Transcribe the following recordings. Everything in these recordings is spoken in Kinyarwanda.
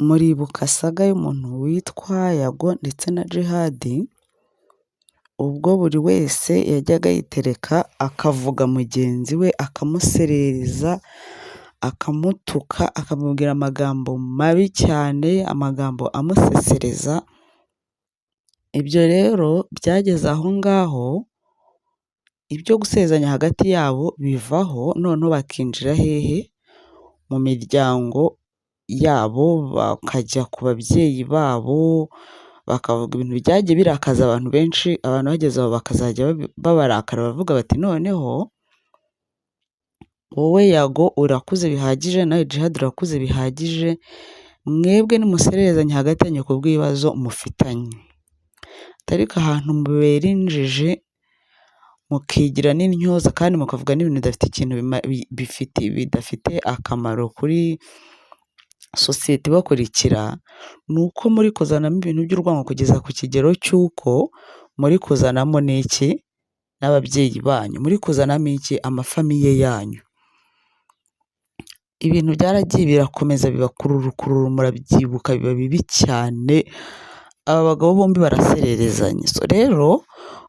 Muribuka saga y'umuntu witwa Yago ndetse na Djihad, ubwo buri wese yajyaga yitereka akavuga mugenzi we akamuserereza, akamutuka, akamubwira amagambo mabi cyane, amagambo amusesereza. Ibyo rero byageze aho ngaho, ibyo gusezanya hagati yabo bivaho, noneho bakinjira hehe? Mu miryango yabo, bakajya ku babyeyi babo, bakavuga ibintu byagiye birakaza abantu benshi. Abantu bageze aho bakazajya babarakara, bavuga bati noneho wowe Yago urakuze bihagije, nawe Djihad urakuze bihagije, mwebwe nimusererezanya hagati yanyu ku bw'ibibazo mufitanye, ariko ahantu mubera injiji mukigira n'intyoza kandi mukavuga n'ibintu bidafite ikintu bidafite akamaro kuri sosiyete ibakurikira, ni uko muri kuzanamo ibintu by'urwango kugeza ku kigero cy'uko muri kuzanamo n'iki? N'ababyeyi banyu, muri kuzanamo iki? Amafamiye yanyu. Ibintu byaragiye birakomeza biba kururu, murabyibuka, biba bibi cyane. Aba bagabo bombi barasererezanya. So rero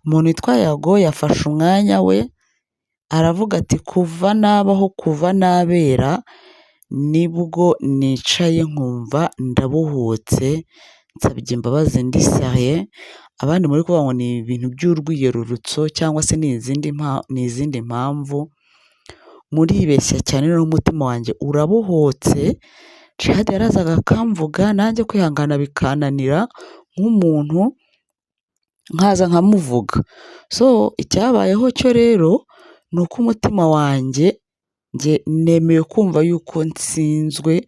umuntu witwa Yago yafashe umwanya we aravuga ati kuva nabaho, kuva nabera, nibwo nicaye nkumva ndabohotse, nsabye imbabazi ndi serieux. Abandi muri kuvuga ngo ni ibintu by'urwiyerurutso cyangwa se ni izindi mpamvu, muribeshya cyane. N'umutima wanjye urabohotse. Djihad yarazaga akamvuga, nanjye kwihangana bikananira nk'umuntu, nkaza nkamuvuga. So icyabayeho cyo rero ni uko umutima wanjye njye nemeye kumva yuko nsinzwe,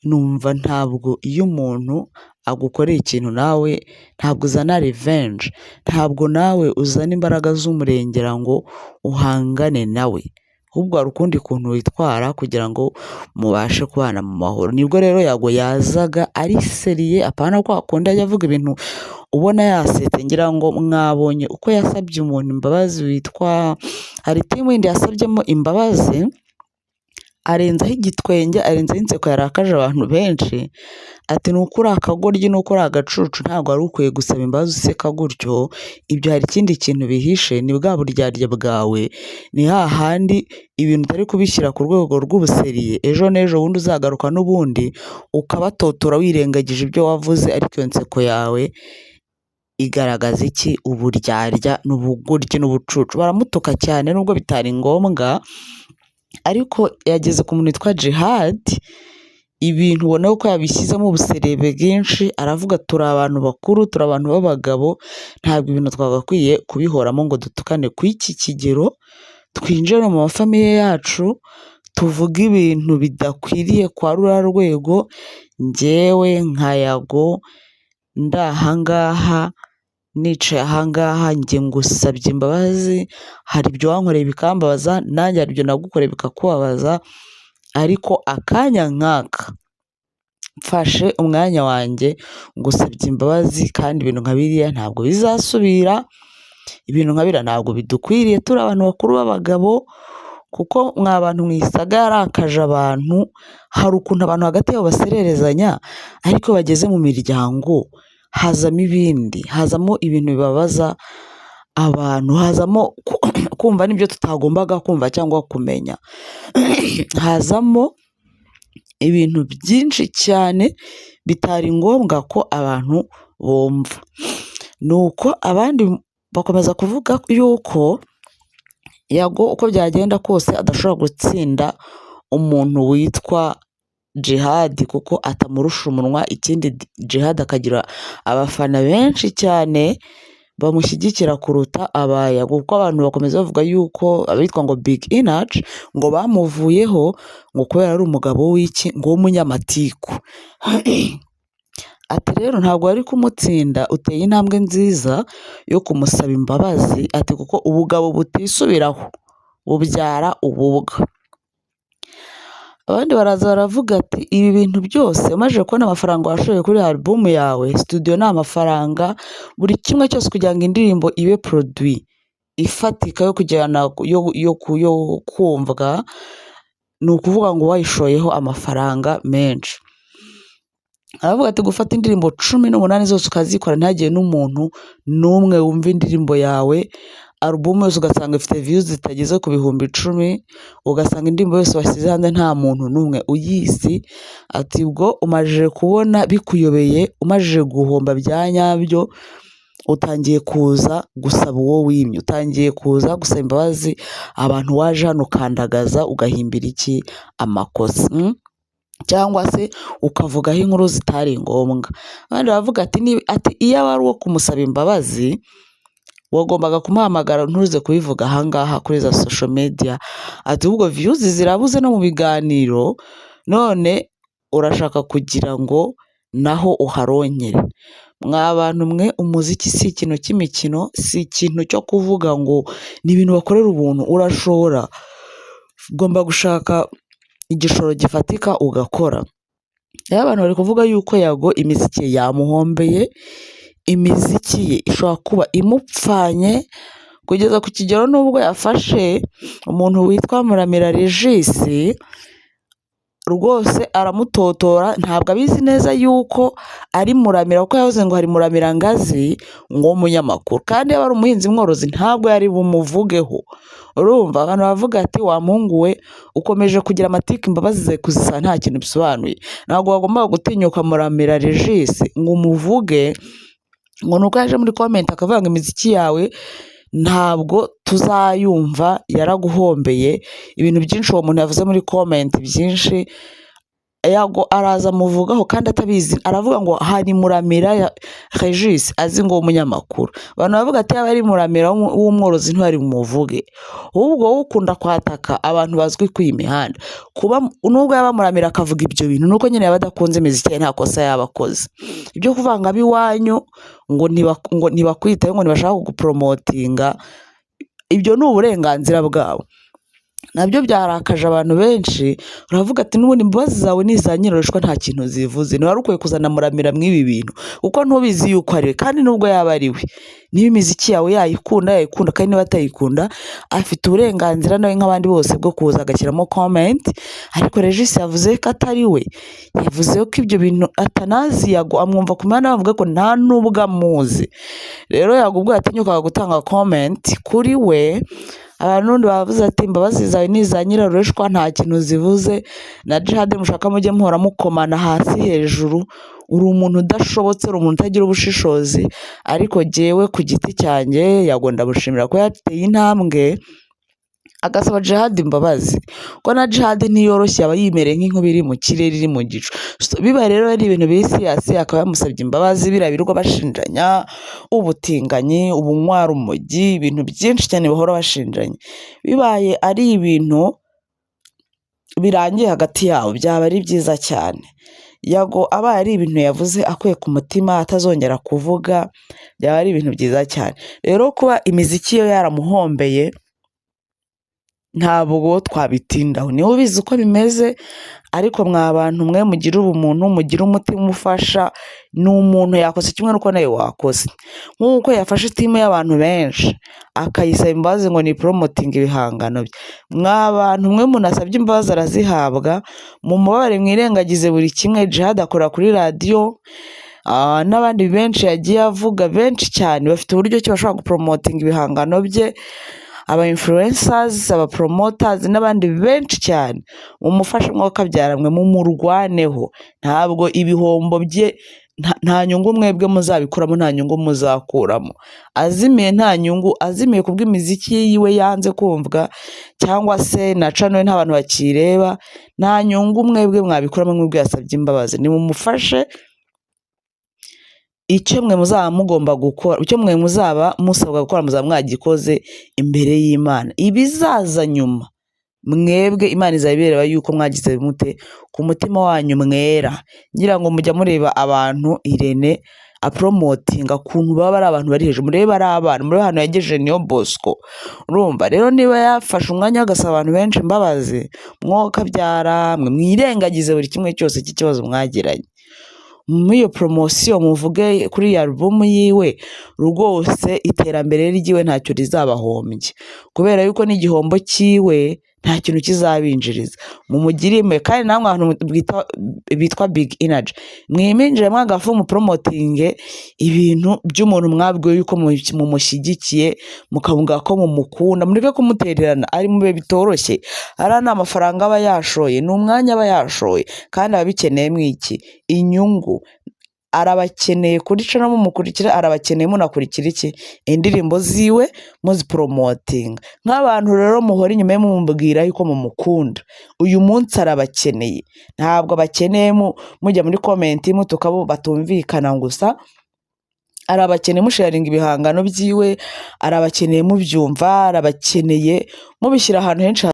numva ntabwo iyo umuntu agukoreye ikintu nawe ntabwo uzana revenge, ntabwo nawe uzana imbaraga z'umurengera ngo uhangane nawe, ahubwo hari ukundi kuntu witwara kugira ngo mubashe kubana mu mahoro. Nibwo rero Yago yazaga ari seriye, apana ko akunda ajya avuga ibintu ubona yasetse. Ngira ngo mwabonye uko yasabye umuntu imbabazi witwa, hari timu yindi yasabyemo imbabazi, arenzaho igitwenge, arenzaho inseko yarakaje abantu benshi, ati nuko uri akagoryi, nuko uri agacucu, ntabwo wari ukwiye gusaba imbabazi useka gutyo, ibyo hari ikindi kintu bihishe, ni bwa buryarya bwawe, ni hahandi ibintu utari kubishyira ku rwego rw'ubuseriye, ejo n'ejo bundi uzagaruka n'ubundi ukabatotora wirengagije ibyo wavuze, ariko iyo nseko yawe igaragaza iki? Uburyarya n'ubugoryi n'ubucucu. Baramutuka cyane nubwo bitari ngombwa, ariko yageze ku muntu witwa Djihad, ibintu ubona ko yabishyizemo ubuserebe bwinshi, aravuga turi abantu bakuru, turi abantu b'abagabo, ntabwo ibintu twagakwiye kubihoramo ngo dutukane ku iki kigero, twinjire mu mafamiye yacu tuvuge ibintu bidakwiriye kwa ruriya rwego. Njyewe nka Yago ndi ahangaha, nicaye ahangaha, njye ngusabye imbabazi, hari ibyo wankoreye bikambabaza, nanjye hari ibyo nagukoreye bikakubabaza, ariko akanya nk'aka mfashe umwanya wanjye ngusabye imbabazi, kandi ibintu nka biriya ntabwo bizasubira, ibintu nka biriya ntabwo bidukwiriye, turi abantu bakuru b'abagabo, kuko mwa bantu mwisaga yarakaje abantu. Hari ukuntu abantu hagati yabo basererezanya, ariko bageze mu miryango hazamo ibindi, hazamo ibintu bibabaza abantu, hazamo kumva n'ibyo tutagombaga kumva cyangwa kumenya, hazamo ibintu byinshi cyane bitari ngombwa ko abantu bumva. Nuko abandi bakomeza kuvuga yuko Yago uko byagenda kose adashobora gutsinda umuntu witwa Djihad, kuko atamurusha umunwa. Ikindi Djihad akagira abafana benshi cyane bamushyigikira kuruta aba Yago, kuko abantu bakomeza bavuga yuko abitwa ngo big energy ngo bamuvuyeho, ngo kubera ari umugabo w'iki? Ngo w'umunyamatiku. Ati rero ntabwo wari kumutsinda, uteye intambwe nziza yo kumusaba imbabazi, ati kuko ubugabo butisubiraho bubyara ububwa. Abandi baraza baravuga ati ibi bintu byose umaze kubona amafaranga washoye kuri album yawe, studio ni amafaranga, buri kimwe cyose kugira ngo indirimbo ibe produit ifatika yo kujyana yo kumvwa, ni ukuvuga ngo wayishoyeho amafaranga menshi. aravuga ati gufata indirimbo 18 zose ukazikora ntihagire n'umuntu n'umwe wumva indirimbo yawe, alubumu yose ugasanga ifite views zitageze ku bihumbi 10, ugasanga indirimbo yose washyize hanze nta muntu n'umwe uyizi, ati ubwo umajije kubona bikuyobeye, umajije guhomba bya nyabyo, utangiye kuza gusaba uwo wimye, utangiye kuza gusaba imbabazi abantu waje hano ukandagaza ugahimbira iki amakosa, cyangwa se ukavugaho inkuru zitari ngombwa. Abandi baravuga ati iyo aba ari uwo kumusaba imbabazi wagombaga kumuhamagara ntuze kubivuga ahangaha kuri za social media, ati ubwo views zirabuze no mu biganiro, none urashaka kugira ngo naho uharonkere. Mwa bantu mwe, umuziki si ikintu cy'imikino, si ikintu cyo kuvuga ngo ni ibintu bakorera ubuntu. Urashobora, ugomba gushaka igishoro gifatika ugakora. Rero abantu bari kuvuga yuko Yago imiziki ye yamuhombeye, imiziki ye ishobora kuba imupfanye kugeza ku kigero n'ubwo yafashe umuntu witwa Muramira Regis rwose aramutotora, ntabwo abizi neza yuko ari Muramira, kuko yavuze ngo hari Muramira Ngazi ngo umunyamakuru, kandi yaba ari umuhinzi mworozi ntabwo yari bumuvugeho. Urumva abantu bavuga ati wa muhungu we ukomeje kugira amatike, imbabazi ze kuzisa nta kintu bisobanuye. Ntabwo wagombaga gutinyuka Muramira Regis ngo umuvuge, ngo nuko yaje muri comment akavuga ngo imiziki yawe ntabwo tuzayumva, yaraguhombeye. Ibintu byinshi uwo muntu yavuze muri comment byinshi, Yago araza amuvugaho kandi atabizi, aravuga ngo hari Muramira Regis azi ngo umunyamakuru. Abantu bavuga ati yaba ari Muramira w'umworozi ntwari bumuvuge. Ahubwo wowe ukunda kwataka abantu bazwi ku imihanda, kuba nubwo yaba Muramira akavuga ibyo bintu nuko nyine yaba adakunze imiziki, nta kosa yabakoze. Ibyo kuvanga abiwanyu ngo ntibakwitaho, ngo ntibashaka kugupromotinga, ibyo ni uburenganzira bwabo. Nabyo byarakaje abantu benshi. Uravuga ati n'ubundi imbabazi zawe ni iza nyiroreshwa nta kintu zivuze, ntiwari ukwiye kuzana Muramira mw'ibi bintu kuko ntubizi yuko ari we, kandi nubwo yaba ari we, niba imiziki yawe yayikunda kandi niba atayikunda afite uburenganzira nawe nk'abandi bose bwo kuza agashyiramo comment. Ariko Regis yavuze ko atari we, yavuze ko ibyo bintu atanazi Yago, amwumva ku mihanda bavuga ko nta nubwo amuzi. Rero Yago ubwo yatinyukaga gutanga comment kuri we, abantu n'undi bavuze ati imbabazi zawe ni iza nyirarureshwa nta kintu zivuze, na Djihad mushaka mujye muhora mukomana hasi hejuru, uri umuntu udashobotse, uri umuntu utagira ubushishozi. Ariko jyewe ku giti cyanjye Yago ndamushimira ko yateye intambwe agasaba Djihad imbabazi, ko na Djihad ntiyoroshye, aba yimereye nk'inkuba iri mu kirere, iri mu gicu. Biba rero ari ibintu bisiyasi, akaba yamusabye imbabazi, birabirwa bashinjanya ubutinganyi, ubunywara urumogi, ibintu byinshi cyane bahora bashinjanya. Bibaye ari ibintu birangiye hagati yabo byaba ari byiza cyane. Yago abaye ari ibintu yavuze akuye ku mutima atazongera kuvuga, byaba ari ibintu byiza cyane. Rero kuba imiziki yo yaramuhombeye ntabwo twabitindaho, niwe ubizi uko bimeze. Ariko mwa bantu mwe mugira ubumuntu, mugira umutima ufasha, n'umuntu yakoze kimwe nuko nawe wakoze. Nk'uko yafashe timu y'abantu benshi akayisaba imbabazi ngo ni promoting ibihangano bye, mwa bantu mwe munasabye imbabazi arazihabwa. Mu mubabare mwirengagize buri kimwe. Djihad akora kuri radio, n'abandi benshi yagiye avuga, benshi cyane bafite uburyo ki bashobora gupromoting ibihangano bye, aba influencers, aba promoters n'abandi benshi cyane. Mumufashe mwuka byaramwe, mumurwaneho. Ntabwo ibihombo bye nta nyungu mwebwe muzabikuramo, nta nyungu muzakuramo. Azimiye nta nyungu, azimiye kubw'imiziki yiwe yanze kumvwa, cyangwa se na channel nta bantu bakireba, nta nyungu mwebwe mwabikuramo. Mwebwe yasabye imbabazi, nimumufashe. Icyo mwe muzaba mugomba gukora, icyo mwe muzaba musabwa gukora, muzaba mwagikoze imbere y'Imana. Ibizaza nyuma mwebwe Imana izabireba yuko mwagize mute ku mutima wanyu mwera. Ngira ngo mujya mureba abantu Irene apromotinga kuntu baba ari abantu bari hejuru, mureba ari abana, muri hano yagejeje niyo Bosco. Urumva rero niba yafashe umwanya agasaba abantu benshi imbabazi, mwoka byara mwe mwirengagize buri kimwe cyose cy'ikibazo mwagiranye. Muri iyo promotion muvuge kuri ya album yiwe, rwose iterambere ryiwe ntacyo rizabahombye, kubera yuko n'igihombo cyiwe nta kintu kizabinjiriza. Mumugirime kandi namwe abantu bitwa big energy mwiminjire mwagafu mu promoting ibintu by'umuntu mwabwiwe yuko mumushyigikiye mukavuga ko mumukunda, mureke kumutererana ari mube bitoroshye. Ara na amafaranga aba yashoye, n'umwanya aba yashoye, kandi abikeneye mwiki inyungu. Arabakeneye kuri cyo no mumukurikira, arabakeneye munakurikira iki indirimbo ziwe muzi promoting. Nk'abantu rero muhora inyuma mumubwira yuko mumukunda, uyu munsi arabakeneye, ntabwo bakeneye mujya muri comment mutukabo batumvikana gusa. Arabakeneye musharinga ibihangano byiwe, arabakeneye mubyumva, arabakeneye mubishyira ahantu henshi